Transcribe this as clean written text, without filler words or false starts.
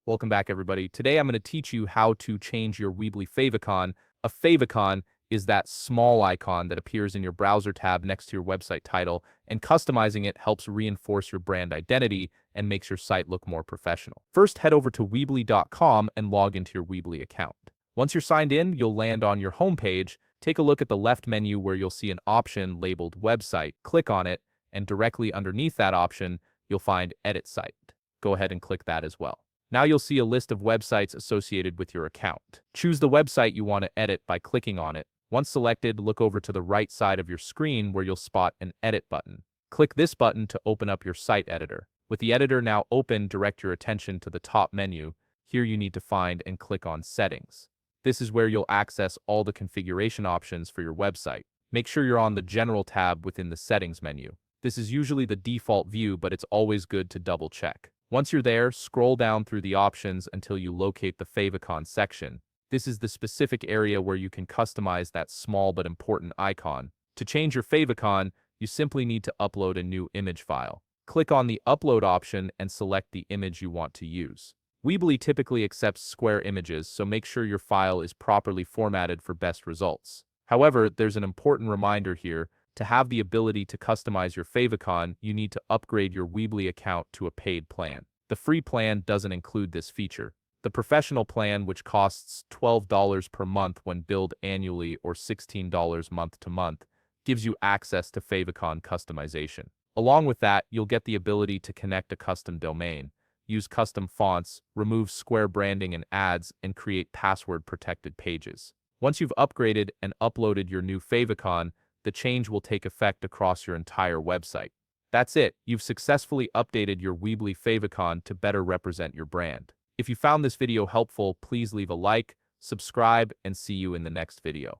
Welcome back, everybody. Today I'm going to teach you how to change your Weebly Favicon. A favicon is that small icon that appears in your browser tab next to your website title, and customizing it helps reinforce your brand identity and makes your site look more professional. First, head over to Weebly.com and log into your Weebly account. Once you're signed in, you'll land on your homepage. Take a look at the left menu where you'll see an option labeled Website. Click on it, and directly underneath that option, you'll find Edit Site. Go ahead and click that as well. Now you'll see a list of websites associated with your account. Choose the website you want to edit by clicking on it. Once selected, look over to the right side of your screen where you'll spot an Edit button. Click this button to open up your site editor. With the editor now open, direct your attention to the top menu. Here you need to find and click on Settings. This is where you'll access all the configuration options for your website. Make sure you're on the General tab within the Settings menu. This is usually the default view, but it's always good to double check. Once you're there, scroll down through the options until you locate the Favicon section. This is the specific area where you can customize that small but important icon. To change your Favicon, you simply need to upload a new image file. Click on the Upload option and select the image you want to use. Weebly typically accepts square images, so make sure your file is properly formatted for best results. However, there's an important reminder here. To have the ability to customize your Favicon, you need to upgrade your Weebly account to a paid plan. The free plan doesn't include this feature. The professional plan, which costs $12 per month when billed annually or $16 month to month, gives you access to Favicon customization. Along with that, you'll get the ability to connect a custom domain, use custom fonts, remove square branding and ads, and create password-protected pages. Once you've upgraded and uploaded your new Favicon, the change will take effect across your entire website. That's it. You've successfully updated your Weebly Favicon to better represent your brand. If you found this video helpful, please leave a like, subscribe, and see you in the next video.